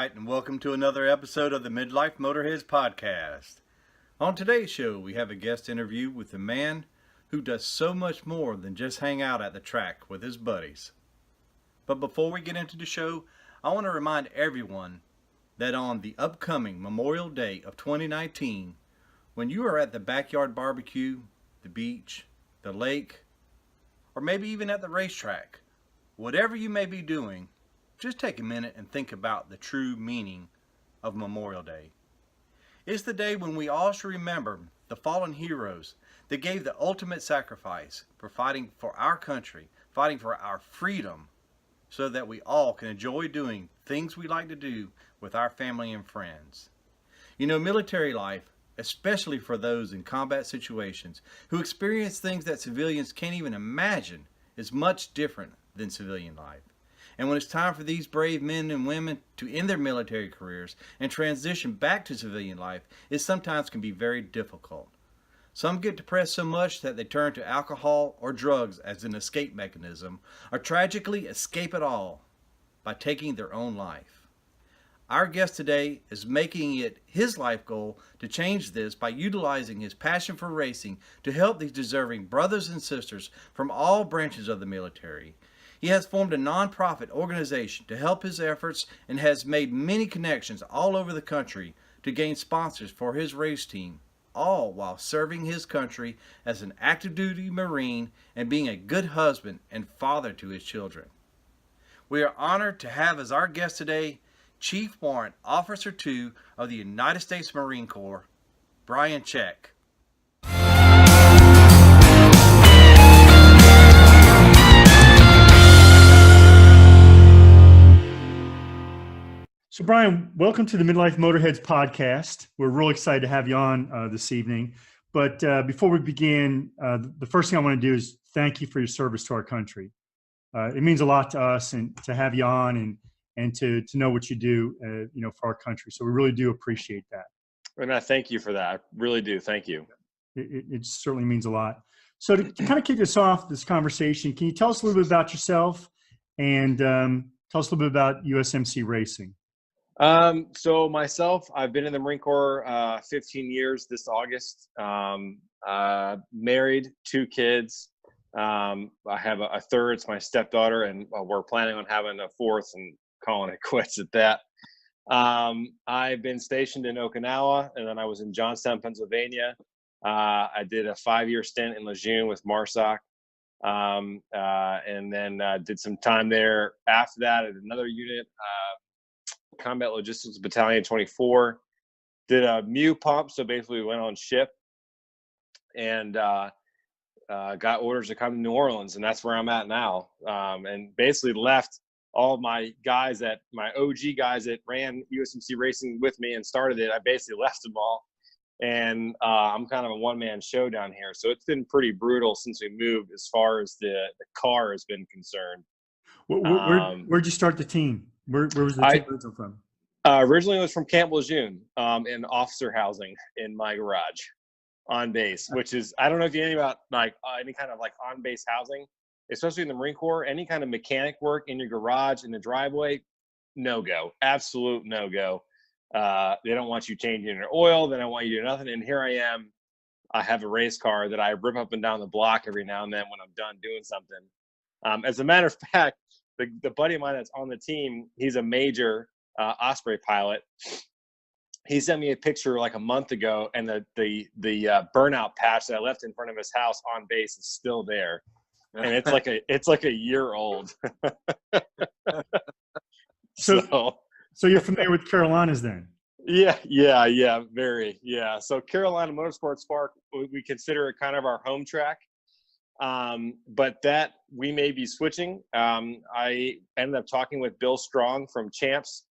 right, and welcome to another episode of the Midlife Motorheads podcast. On today's show, we have a guest interview with a man who does so much more than just hang out at the track with his buddies. But before we get into the show, I want to remind everyone that on the upcoming Memorial Day of 2019, when you are at the backyard barbecue, the beach, the lake, or maybe even at the racetrack, whatever you may be doing, just take a minute and think about the true meaning of Memorial Day. It's the day when we all should remember the fallen heroes that gave the ultimate sacrifice for fighting for our country, fighting for our freedom, so that we all can enjoy doing things we like to do with our family and friends. You know, military life, especially for those in combat situations who experience things that civilians can't even imagine, is much different than civilian life. And when it's time for these brave men and women to end their military careers and transition back to civilian life, it sometimes can be very difficult. Some get depressed so much that they turn to alcohol or drugs as an escape mechanism, or tragically escape it all by taking their own life. Our guest today is making it his life goal to change this by utilizing his passion for racing to help these deserving brothers and sisters from all branches of the military. He has formed a nonprofit organization to help his efforts and has made many connections all over the country to gain sponsors for his race team, all while serving his country as an active duty Marine and being a good husband and father to his children. We are honored to have as our guest today Chief Warrant Officer 2 of the United States Marine Corps, Brian Czech. So, Brian, welcome to the Midlife Motorheads podcast. We're really excited to have you on this evening. But before we begin, the first thing I want to do is thank you for your service to our country. It means a lot to us and to have you on and to know what you do, for our country. So we really do appreciate that. And I thank you for that. I really do. Thank you. It certainly means a lot. So to kind of kick us off, this conversation, can you tell us a little bit about yourself and tell us a little bit about USMC racing? So myself, I've been in the Marine Corps 15 years this August. Married, 2 kids. I have a third, it's my stepdaughter, and we're planning on having a fourth and calling it quits at that. I've been stationed in Okinawa, and then I was in Johnstown, Pennsylvania. I did a 5-year stint in Lejeune with MARSOC. And then did some time there. After that, at another unit, Combat Logistics Battalion 24, did a MEU pump. So basically we went on ship and got orders to come to New Orleans, and that's where I'm at now. And basically left all my guys my OG guys that ran USMC racing with me and started it. I basically left them all. And I'm kind of a one-man show down here. So it's been pretty brutal since we moved as far as the car has been concerned. Where'd you start the team? Where was the team originally from? Originally, it was from Camp Lejeune in officer housing in my garage on base, which is, I don't know if you know anything about any kind of on-base housing, especially in the Marine Corps. Any kind of mechanic work in your garage, in the driveway, no-go. Absolute no-go. They don't want you changing your oil. They don't want you to do nothing. And here I am. I have a race car that I rip up and down the block every now and then when I'm done doing something. As a matter of fact, the buddy of mine that's on the team, he's a major Osprey pilot. He sent me a picture like a month ago, and the burnout patch that I left in front of his house on base is still there, and it's like a year old. So you're familiar with Carolinas then? Yeah, very. Yeah. So Carolina Motorsports Park, we consider it kind of our home track. But that we may be switching. I ended up talking with Bill Strong from Champs.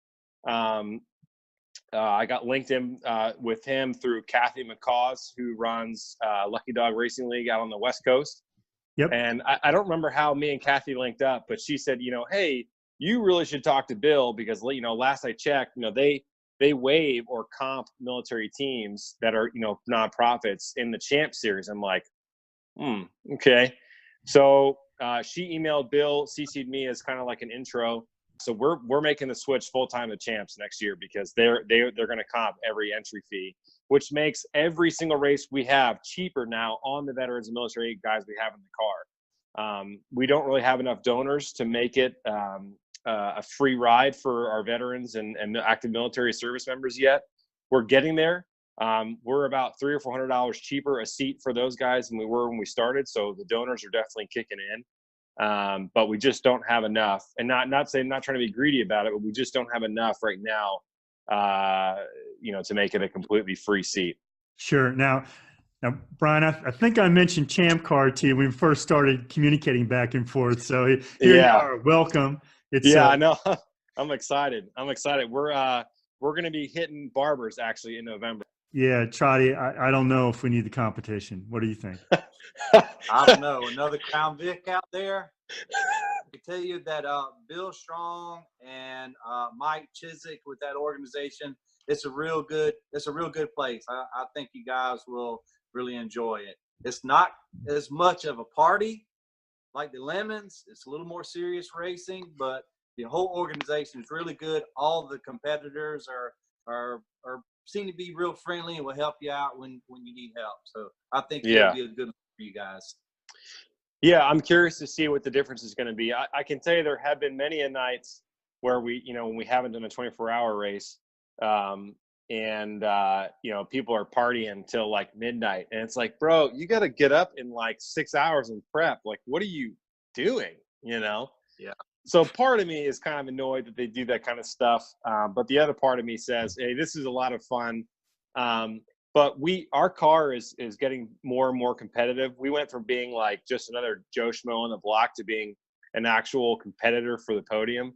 I got linked in with him through Kathy McCaws, who runs Lucky Dog Racing League out on the West Coast. Yep. And I don't remember how me and Kathy linked up, but she said, hey, you really should talk to Bill because, last I checked, they waive or comp military teams that are, nonprofits in the Champ Series. I'm like, okay. So she emailed Bill, CC'd me as kind of like an intro. So we're making the switch full time to Champs next year because they're going to comp every entry fee, which makes every single race we have cheaper now on the veterans and military guys we have in the car. We don't really have enough donors to make it a free ride for our veterans and active military service members yet. We're getting there. We're about $300 or $400 cheaper a seat for those guys than we were when we started. So the donors are definitely kicking in. But we just don't have enough, and not trying to be greedy about it, but we just don't have enough right now, to make it a completely free seat. Sure. Now, Brian, I think I mentioned Champ Car to you when we first started communicating back and forth. So here you are. Welcome. I know. I'm excited. We're going to be hitting Barbers actually in November. Yeah, Trotty, I don't know if we need the competition. What do you think? I don't know. Another Crown Vic out there. I can tell you that Bill Strong and Mike Chiswick with that organization, it's a real good place. I think you guys will really enjoy it. It's not as much of a party like the Lemons. It's a little more serious racing, but the whole organization is really good. All the competitors are seem to be real friendly and will help you out when you need help. So I think it'll be a good one for you guys. Yeah, I'm curious to see what the difference is going to be. I can tell you there have been many a nights where when we haven't done a 24-hour race, people are partying until like midnight, and it's like, bro, you got to get up in like 6 hours and prep. Like, what are you doing? Yeah. So part of me is kind of annoyed that they do that kind of stuff. But the other part of me says, hey, this is a lot of fun. But our car is getting more and more competitive. We went from being like just another Joe Schmo on the block to being an actual competitor for the podium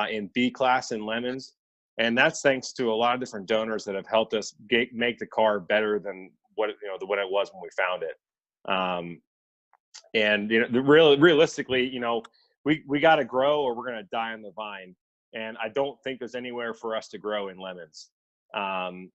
in B class in Lemons. And that's thanks to a lot of different donors that have helped us make the car better than what it was when we found it. Realistically, we got to grow or we're going to die on the vine. And I don't think there's anywhere for us to grow in Lemons. I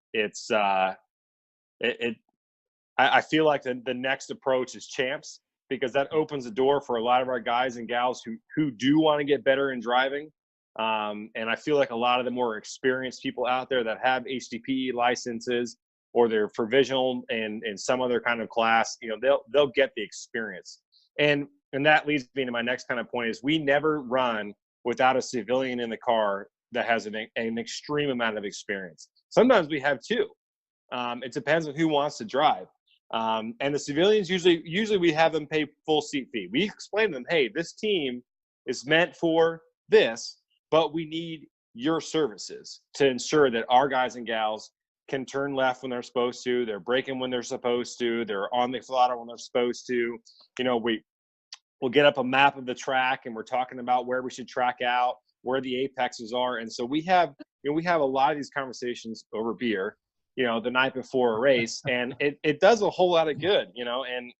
feel like the next approach is Champs, because that opens the door for a lot of our guys and gals who do want to get better in driving. And I feel like a lot of the more experienced people out there that have HDPE licenses or they're provisional in some other kind of class, they'll get the experience. And that leads me to my next kind of point is we never run without a civilian in the car that has an extreme amount of experience. Sometimes we have two. It depends on who wants to drive. And the civilians, usually we have them pay full seat fee. We explain to them, hey, this team is meant for this, but we need your services to ensure that our guys and gals can turn left when they're supposed to, they're braking when they're supposed to, they're on the throttle when they're supposed to. We'll get up a map of the track and we're talking about where we should track out, where the apexes are. And so we have a lot of these conversations over beer, the night before a race, and it does a whole lot of good, and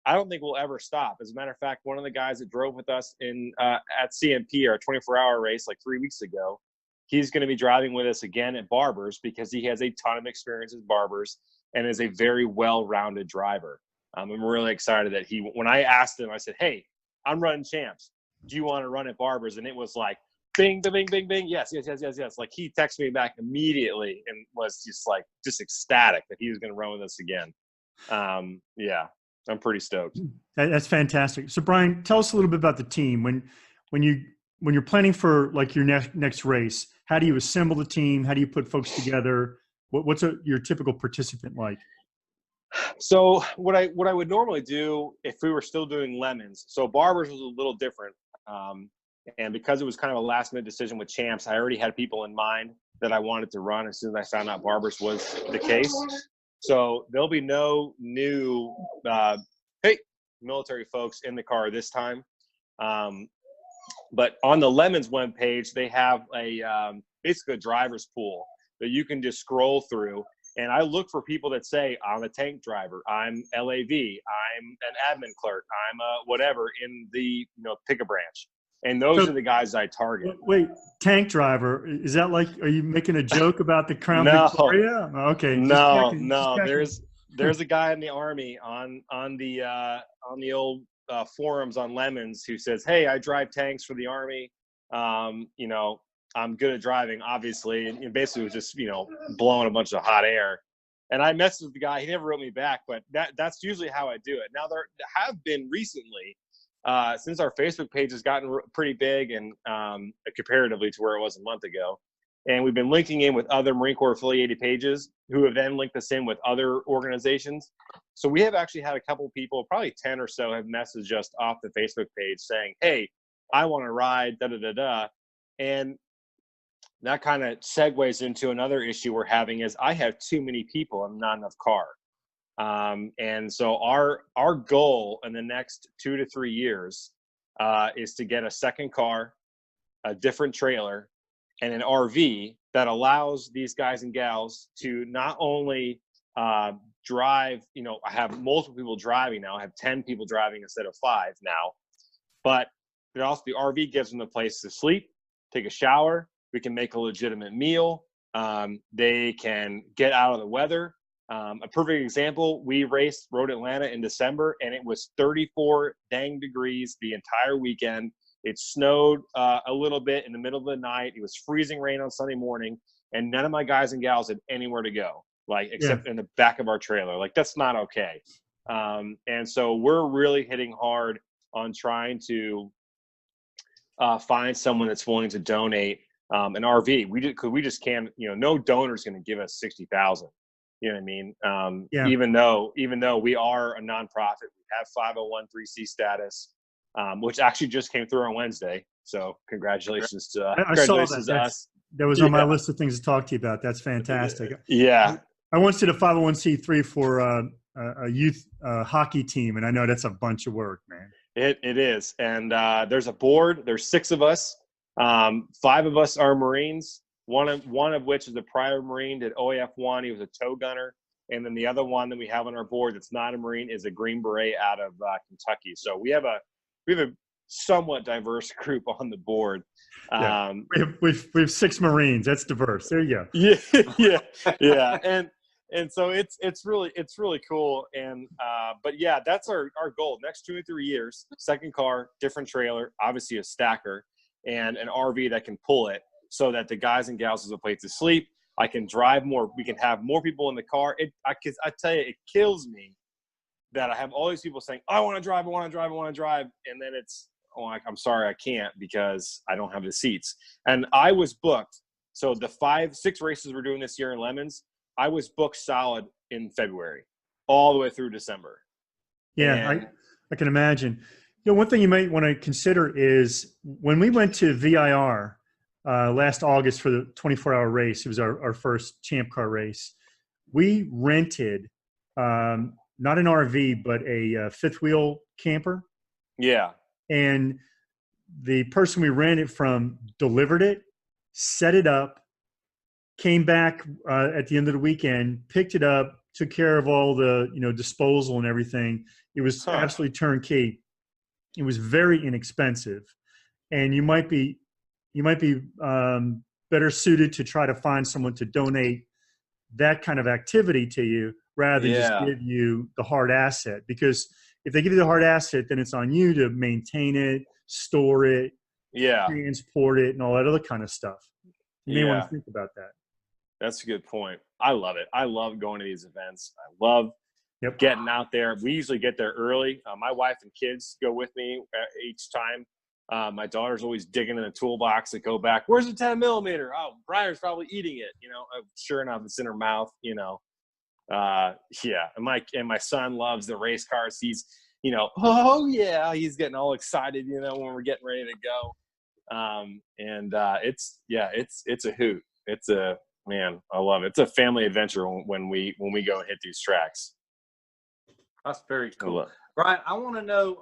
I don't think we'll ever stop. As a matter of fact, one of the guys that drove with us at CMP, our 24-hour race, like 3 weeks ago, he's going to be driving with us again at Barbers because he has a ton of experience at Barbers and is a very well-rounded driver. I'm really excited that when I asked him, I said, hey, I'm running Champs. Do you want to run at Barbers? And it was like, bing, bing, bing, bing. Yes. Like he texted me back immediately and was just ecstatic that he was going to run with us again. I'm pretty stoked. That's fantastic. So Brian, tell us a little bit about the team. When you're planning for like your next race, how do you assemble the team? How do you put folks together? What's your typical participant like? So what I would normally do if we were still doing Lemons, so Barbers was a little different. And because it was kind of a last minute decision with Champs, I already had people in mind that I wanted to run as soon as I found out Barbers was the case. So there'll be no new military folks in the car this time. But on the Lemons webpage, they have basically a driver's pool that you can just scroll through. And I look for people that say, I'm a tank driver, I'm LAV, I'm an admin clerk, I'm a whatever in the pick a branch. And those are the guys I target. Wait, tank driver, is that like, are you making a joke about the Crown Victoria? Okay. No. There's a guy in the Army on the old forums on Lemons who says, hey, I drive tanks for the Army. You know, I'm good at driving, obviously, and basically was just, you know, blowing a bunch of hot air. And I messaged with the guy. He never wrote me back, but that's usually how I do it. Now, there have been recently, since our Facebook page has gotten pretty big and comparatively to where it was a month ago, and we've been linking in with other Marine Corps affiliated pages who have then linked us in with other organizations. So we have actually had a couple people, probably 10 or so, have messaged us off the Facebook page saying, hey, I want to ride, da-da-da-da. And that kind of segues into another issue we're having is I have too many people and not enough car. And so our goal in the next 2 to 3 years is to get a second car, a different trailer, and an RV that allows these guys and gals to not only drive, you know, I have multiple people driving now. I have 10 people driving instead of 5 now, but it also, the RV gives them a place to sleep, take a shower. We can make a legitimate meal. They can get out of the weather. A perfect example, we raced Road Atlanta in December, and it was 34 dang degrees the entire weekend. It snowed a little bit in the middle of the night. It was freezing rain on Sunday morning, and none of my guys and gals had anywhere to go, like except in the back of our trailer. Like, that's not okay. And so we're really hitting hard on trying to find someone that's willing to donate an RV. We just can't, you know, no donor's going to give us $60,000. You know what I mean? Even though we are a nonprofit, we have 501(c)(3) status, which actually just came through on Wednesday. So congratulations to I saw that. That was on my list of things to talk to you about. That's fantastic. Yeah. I once did a 501(c)(3) for a youth hockey team, and I know that's a bunch of work, man. It is. And there's a board. There's 6 of us. 5 of us are Marines. One of which is a prior Marine, did OAF1. He was a tow gunner. And then the other one that we have on our board that's not a Marine is a Green Beret out of Kentucky. So we have a somewhat diverse group on the board. We have 6 Marines. That's diverse. There you go. Yeah. And so it's really cool. And but yeah, that's our goal. Next 2 or 3 years, second car, different trailer, obviously a stacker, and an RV that can pull it, so that the guys and gals have a place to sleep. I can drive more. We can have more people in the car. I tell you, it kills me that I have all these people saying, I want to drive. And then it's, I'm sorry, I can't because I don't have the seats. And I was booked. So the 6 races we're doing this year in Lemons, I was booked solid in February, all the way through December. Yeah, I can imagine. You know, one thing you might want to consider is when we went to VIR last August for the 24-hour race, it was our first Champ Car race. We rented not an RV, but a fifth wheel camper. Yeah. And the person we rented from delivered it, set it up, came back at the end of the weekend, picked it up, took care of all the, you know, disposal and everything. It was absolutely turnkey. It was very inexpensive, and you might be better suited to try to find someone to donate that kind of activity to you rather than just give you the hard asset. Because if they give you the hard asset, then it's on you to maintain it, store it, transport it, and all that other kind of stuff. You may want to think about that. That's a good point. I love it. I love going to these events. I love getting out there. We usually get there early. My wife and kids go with me each time. My daughter's always digging in the toolbox to go back. Where's the 10 millimeter? Oh, Briar's probably eating it. You know, sure enough, it's in her mouth. You know, And my son loves the race cars. He's, you know, he's getting all excited. You know, when we're getting ready to go. It's a hoot. It's a man. I love it. It's a family adventure when we go and hit these tracks. That's very cool. Brian, I want to know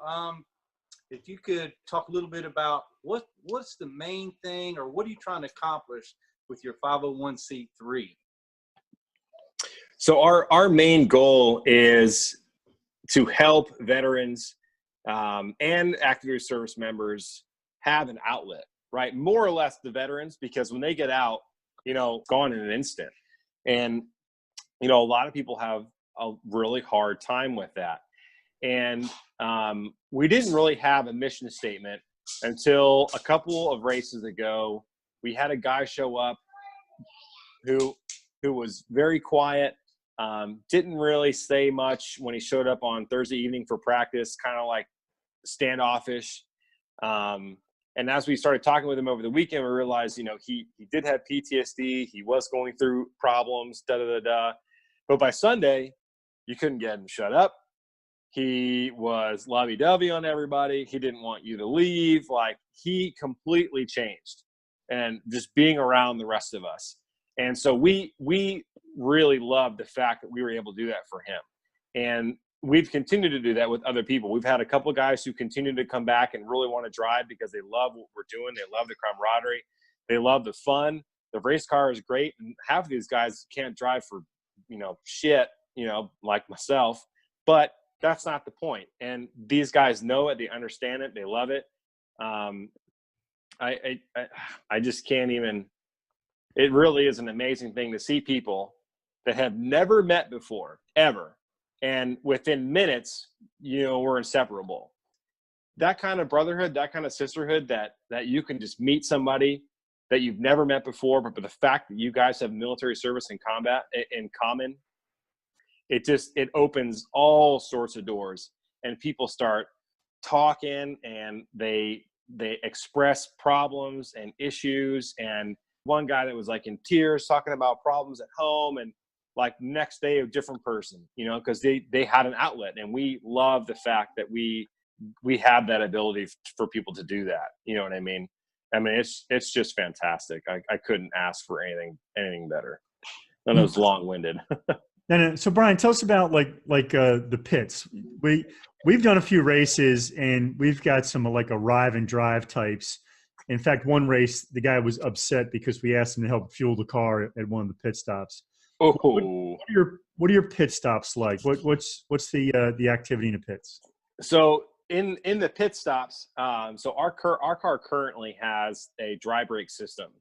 if you could talk a little bit about what's the main thing, or what are you trying to accomplish with your 501(c)(3)? So our main goal is to help veterans and active duty service members have an outlet, right? More or less the veterans, because when they get out, you know, gone in an instant. And, you know, a lot of people have a really hard time with that. And we didn't really have a mission statement until a couple of races ago. We had a guy show up who was very quiet, didn't really say much when he showed up on Thursday evening for practice, kind of like standoffish. And as we started talking with him over the weekend, we realized, he did have PTSD. He was going through problems, But by Sunday, you couldn't get him to shut up. He was lovey-dovey on everybody. He didn't want you to leave. Like, he completely changed, and just being around the rest of us. And so we really loved the fact that we were able to do that for him. And we've continued to do that with other people. We've had a couple of guys who continue to come back and really want to drive because they love what we're doing. They love the camaraderie. They love the fun. The race car is great. And half of these guys can't drive for, shit, like myself. But that's not the point. And these guys know it. They understand it. They love it. I just can't even. It really is an amazing thing to see people that have never met before, ever. And within minutes, we're inseparable. That kind of brotherhood, that kind of sisterhood, that you can just meet somebody that you've never met before, but the fact that you guys have military service and combat in common, it opens all sorts of doors, and people start talking, and they express problems and issues. And one guy that was like in tears talking about problems at home, and like next day a different person, because they had an outlet. And we love the fact that we have that ability for people to do that. You know what I mean? It's just fantastic. I couldn't ask for anything better. And it was long-winded. No. So Brian, tell us about like the pits. We've done a few races, and we've got some like arrive and drive types. In fact, one race, the guy was upset because we asked him to help fuel the car at one of the pit stops. Oh, what are your pit stops like? What's the activity in the pits? So in the pit stops, so our car currently has a dry brake system,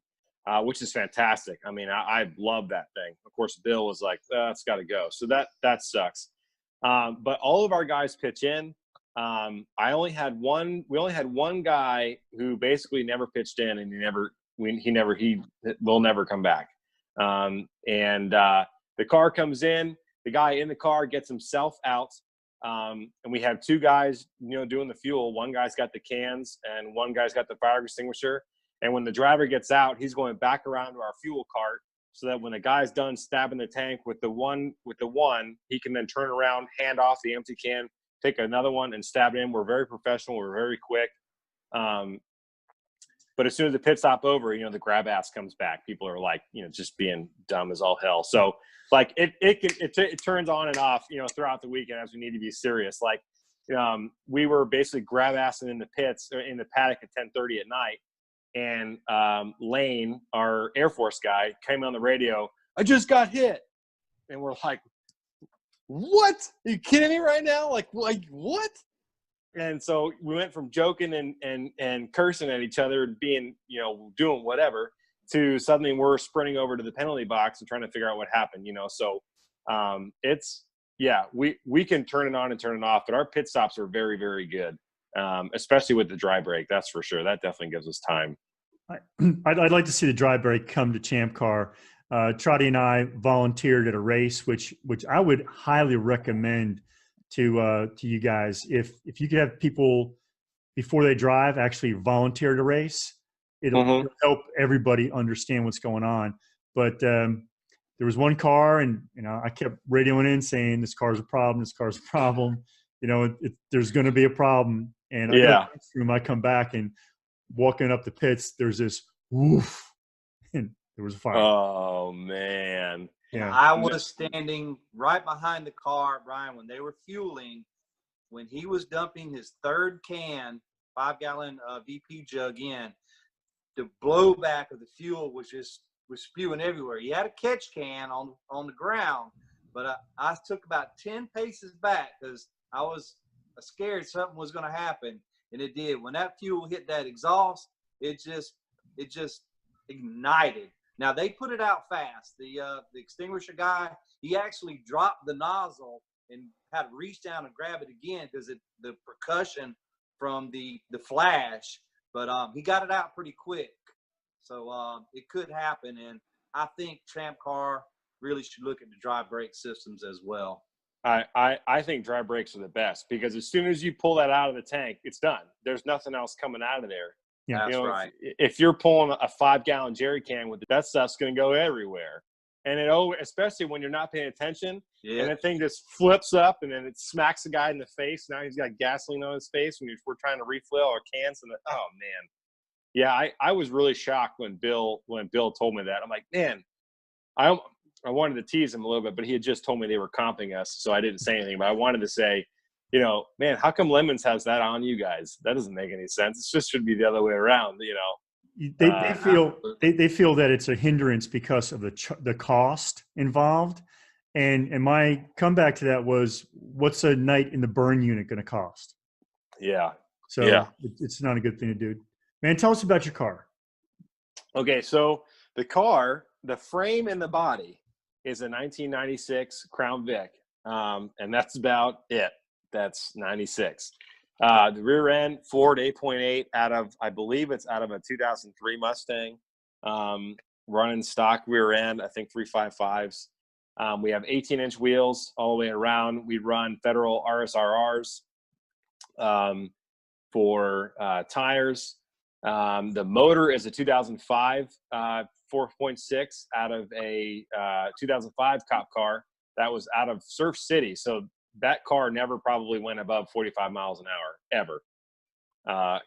which is fantastic. I love that thing. Of course, Bill was like, it's got to go. So that sucks. But all of our guys pitch in. We only had one guy who basically never pitched in, and they'll never come back. The car comes in, the guy in the car gets himself out. And we have two guys, doing the fuel. One guy's got the cans, and one guy's got the fire extinguisher. And when the driver gets out, he's going back around to our fuel cart, so that when the guy's done stabbing the tank with the one, he can then turn around, hand off the empty can, take another one and stab it in. We're very professional. We're very quick. But as soon as the pit stop over, the grab ass comes back. People are like, just being dumb as all hell. So like it turns on and off, throughout the weekend as we need to be serious. Like, we were basically grab assing in the pits, or in the paddock at 10:30 at night. And Lane, our Air Force guy, came on the radio. I just got hit. And we're like, what? Are you kidding me right now? Like what? And so we went from joking and cursing at each other, being, doing whatever, to suddenly we're sprinting over to the penalty box and trying to figure out what happened, So we can turn it on and turn it off, but our pit stops are very, very good, especially with the dry brake. That's for sure. That definitely gives us time. I'd like to see the dry brake come to Champ Car. Trotty and I volunteered at a race, which I would highly recommend to you guys. If you could have people before they drive actually volunteer to race, it'll help everybody understand what's going on. But there was one car, and I kept radioing in saying, "This car's a problem. This car's a problem. There's going to be a problem." And I come back, and walking up the pits, there's this woof, and there was a fire. Oh man. Yeah. I was standing right behind the car, Brian, when they were fueling, when he was dumping his third can, 5-gallon VP jug in. The blowback of the fuel was spewing everywhere. He had a catch can on the ground, but I took about 10 paces back because I was scared something was going to happen, and it did. When that fuel hit that exhaust, it just ignited. Now, they put it out fast. The extinguisher guy, he actually dropped the nozzle and had to reach down and grab it again because the percussion from the flash but he got it out pretty quick. So it could happen, and I think Champ Car really should look at the dry brake systems as well. I think dry brakes are the best, because as soon as you pull that out of the tank, it's done. There's nothing else coming out of there. Yeah, that's right. If you're pulling a 5-gallon jerry can with it, that stuff's going to go everywhere. And it always, especially when you're not paying attention, and the thing just flips up, and then it smacks the guy in the face. Now he's got gasoline on his face when we're trying to refill our cans. And oh man, yeah, I was really shocked when Bill told me that. I'm like, man, I wanted to tease him a little bit, but he had just told me they were comping us, so I didn't say anything. But I wanted to say, man, how come Lemons has that on you guys? That doesn't make any sense. It just should be the other way around, They feel that it's a hindrance because of the cost involved, and my comeback to that was, what's a night in the burn unit going to cost? Yeah. So yeah. It's not a good thing to do. Man, tell us about your car. Okay, so the car, the frame and the body is a 1996 Crown Vic, and that's about it. That's 96. The rear end, Ford 8.8 I believe it's out of a 2003 Mustang, running stock rear end, I think 355s. We have 18-inch wheels all the way around. We run Federal RSRRs for tires. The motor is a 2005 4.6 out of a 2005 cop car that was out of Surf City. So that car never probably went above 45 miles an hour ever,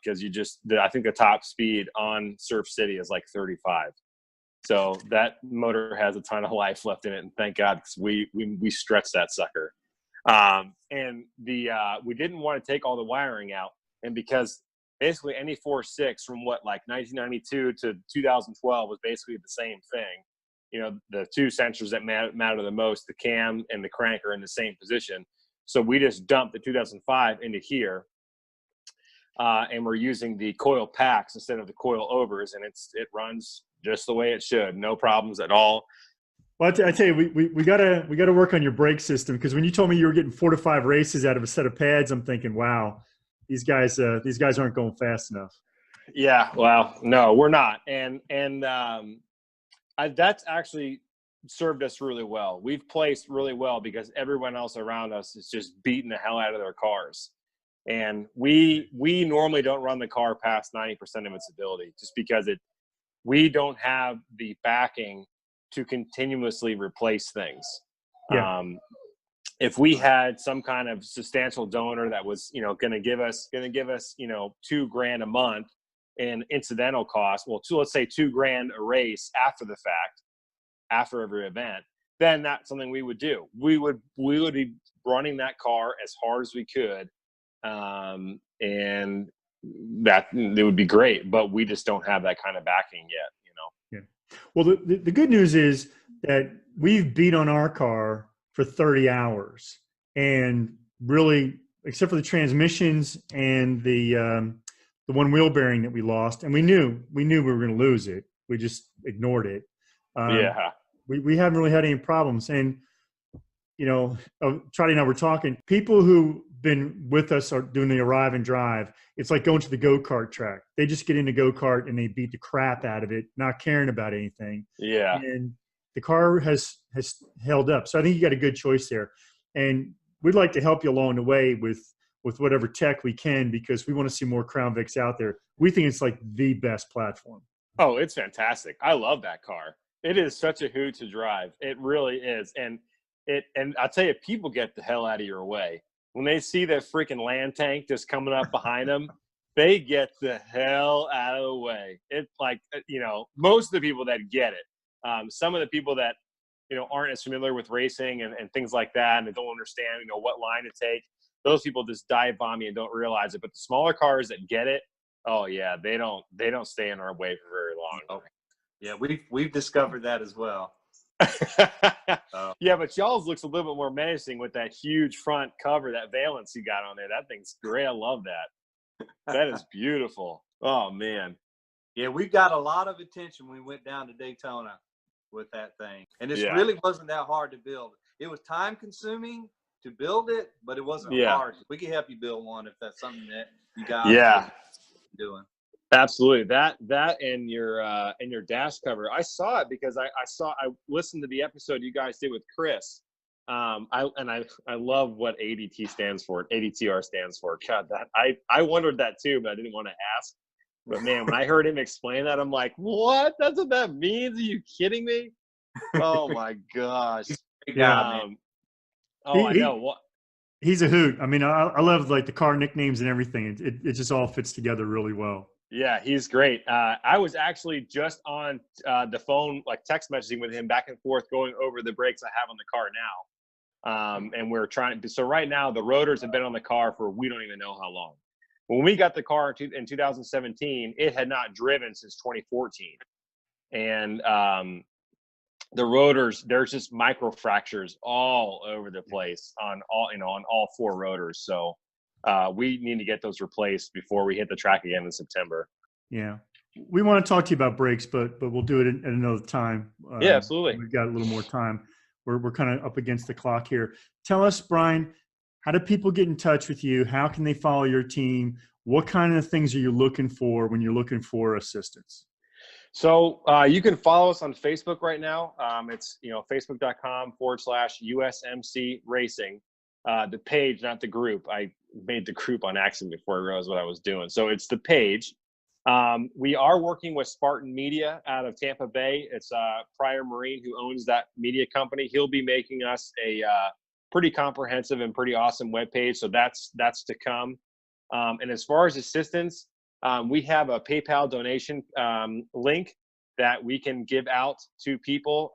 because I think the top speed on Surf City is like 35. So that motor has a ton of life left in it, and thank God, because we stretched that sucker. And we didn't want to take all the wiring out, and because basically any 4.6 from 1992 to 2012 was basically the same thing. The two sensors that matter the most, the cam and the crank, are in the same position. So we just dumped the 2005 into here, and we're using the coil packs instead of the coil overs, and it runs just the way it should, no problems at all. Well, I tell you, we gotta work on your brake system, because when you told me you were getting 4 to 5 races out of a set of pads, I'm thinking, wow, these guys aren't going fast enough. Yeah, well, no, we're not, and that's actually served us really well. We've placed really well because everyone else around us is just beating the hell out of their cars, and we normally don't run the car past 90% of its ability, just because we don't have the backing to continuously replace things. Yeah. If we had some kind of substantial donor that was, going to give us, $2,000 a month in incidental costs, let's say $2,000 a race after the fact, after every event, then that's something we would do. We would be running that car as hard as we could, and that it would be great. But we just don't have that kind of backing yet, Yeah. Well, the good news is that we've beat on our car for 30 hours, and really, except for the transmissions and the one wheel bearing that we lost, and we knew we were going to lose it. We just ignored it. We haven't really had any problems. And, Trotty and I were talking, people who've been with us are doing the arrive and drive. It's like going to the go-kart track. They just get in the go-kart and they beat the crap out of it, not caring about anything. Yeah. And the car has held up. So I think you got a good choice there. And we'd like to help you along the way with whatever tech we can, because we want to see more Crown Vics out there. We think it's like the best platform. Oh, it's fantastic. I love that car. It is such a hoot to drive. It really is. And I'll tell you, people get the hell out of your way. When they see that freaking land tank just coming up behind them, they get the hell out of the way. It's like, most of the people that get it, some of the people that, aren't as familiar with racing and things like that, and they don't understand, what line to take, those people just dive bomb you and don't realize it. But the smaller cars that get it, oh yeah, they don't stay in our way for very long. Oh. Yeah, we've discovered that as well. Yeah, but y'all's looks a little bit more menacing with that huge front cover, that valance you got on there. That thing's great. I love that. That is beautiful. Oh man. Yeah, we got a lot of attention when we went down to Daytona with that thing, and it really wasn't that hard to build. It was time consuming to build it, but it wasn't hard. We could help you build one if that's something that you guys are doing. Absolutely. That and your dash cover. I saw it because I listened to the episode you guys did with Chris. I love what ADT stands for. ADTR stands for. God, that I wondered that too, but I didn't want to ask. But man, when I heard him explain that, I'm like, what? That's what that means? Are you kidding me? Oh my gosh. Yeah, man. Oh, I know. What? He's a hoot. I mean, I love like the car nicknames and everything. It just all fits together really well. Yeah, he's great. I was actually just on the phone, like text messaging with him back and forth, going over the brakes I have on the car now. And we're trying to, so right now the rotors have been on the car for, we don't even know how long. When we got the car in 2017, it had not driven since 2014. And the rotors, there's just micro fractures all over the place on all four rotors. So we need to get those replaced before we hit the track again in September. Yeah. We want to talk to you about brakes, but we'll do it at another time. Yeah, absolutely. We've got a little more time. We're kind of up against the clock here. Tell us, Brian, how do people get in touch with you? How can they follow your team? What kind of things are you looking for when you're looking for assistance? So you can follow us on Facebook right now. It's, facebook.com/USMC Racing. The page, not the group. I made the group on accident before I realized what I was doing. So it's the page. We are working with Spartan Media out of Tampa Bay. It's Prior Marine who owns that media company. He'll be making us a pretty comprehensive and pretty awesome webpage. So that's to come. And as far as assistance, we have a PayPal donation link that we can give out to people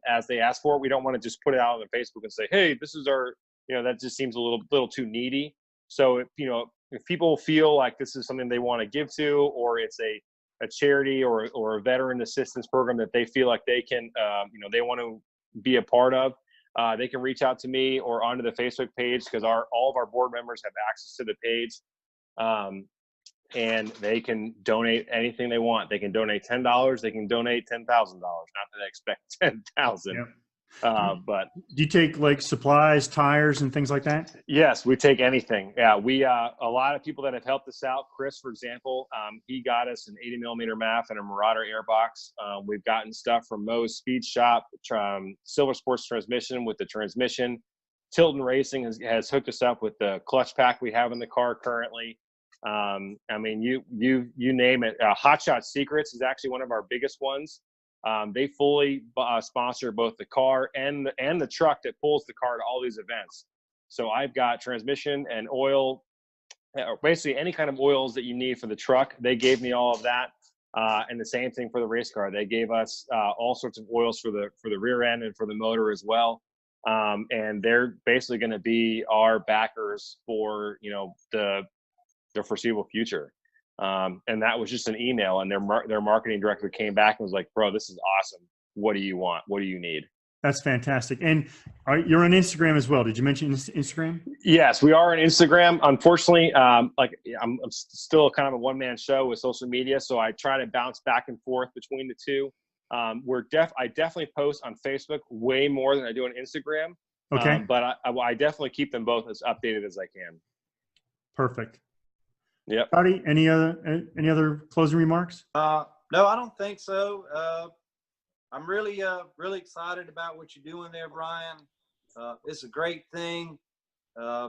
as they ask for it. We don't want to just put it out on Facebook and say, hey, this is our, that just seems a little too needy. So, if people feel like this is something they want to give to, or it's a charity or a veteran assistance program that they feel like they can, they want to be a part of, they can reach out to me or onto the Facebook page, because all of our board members have access to the page. And they can donate anything they want. They can donate $10. They can donate $10,000. Not that I expect 10,000. Yep. But do you take like supplies, tires, and things like that? Yes, we take anything. Yeah, we a lot of people that have helped us out. Chris, for example, he got us an 80mm MAF and a Marauder airbox. We've gotten stuff from Moe's Speed Shop, Silver Sports Transmission with the transmission. Tilton Racing has hooked us up with the clutch pack we have in the car currently. You name it. Hot Shot Secrets is actually one of our biggest ones. They fully sponsor both the car and the truck that pulls the car to all these events. So I've got transmission and oil, basically any kind of oils that you need for the truck. They gave me all of that, and the same thing for the race car. They gave us all sorts of oils for the rear end and for the motor as well. And they're basically going to be our backers for the foreseeable future. And that was just an email, and their marketing director came back and was like, bro, this is awesome. What do you want? What do you need? That's fantastic. And you're on Instagram as well. Did you mention Instagram? Yes, we are on Instagram. Unfortunately, I'm still kind of a one-man show with social media, so I try to bounce back and forth between the two. I definitely post on Facebook way more than I do on Instagram. Okay. But I definitely keep them both as updated as I can. Perfect. Yep. Scotty, any other closing remarks? No, I don't think so. I'm really excited about what you're doing there, Brian. It's a great thing. I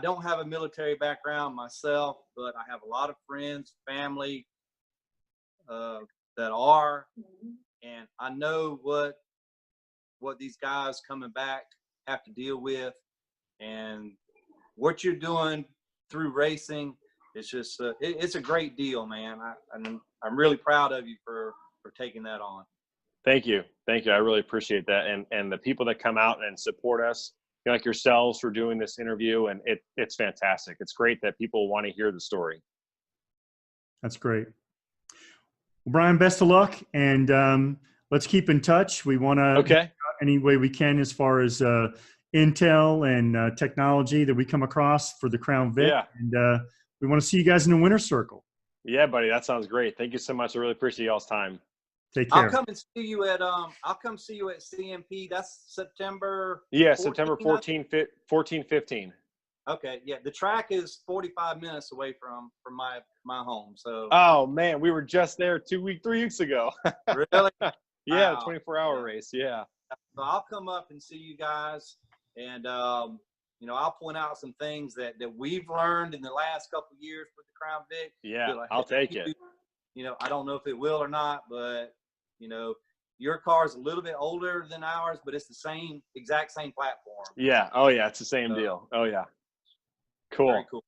don't have a military background myself, but I have a lot of friends, family that are, and I know what these guys coming back have to deal with, and what you're doing through racing. It's just it's a great deal, man. I'm really proud of you for taking that on. Thank you. I really appreciate that, and the people that come out and support us, like yourselves, for doing this interview, and it's fantastic. It's great that people want to hear the story. That's great. Well, Brian, best of luck, and let's keep in touch. We want to any way we can as far as intel and technology that we come across for the Crown Vic. Yeah. And we want to see you guys in the winner's circle. Yeah, buddy. That sounds great. Thank you so much. I really appreciate y'all's time. Take care. I'll come see you at CMP. That's September. Yeah, 14th, September 14, 15. Okay, yeah, the track is 45 minutes away from my home. So. Oh man, we were just there 3 weeks ago. Really? Yeah, Wow. 24-hour race. Yeah. So I'll come up and see you guys, and I'll point out some things that we've learned in the last couple of years with the Crown Vic. Yeah, Like, I'll take it. I don't know if it will or not, but your car's a little bit older than ours, but it's the exact same platform. Yeah. Oh yeah, it's the same deal. Oh yeah. Cool. Very cool.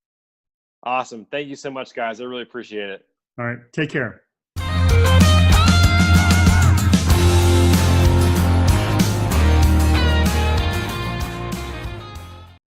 Awesome. Thank you so much, guys. I really appreciate it. All right. Take care.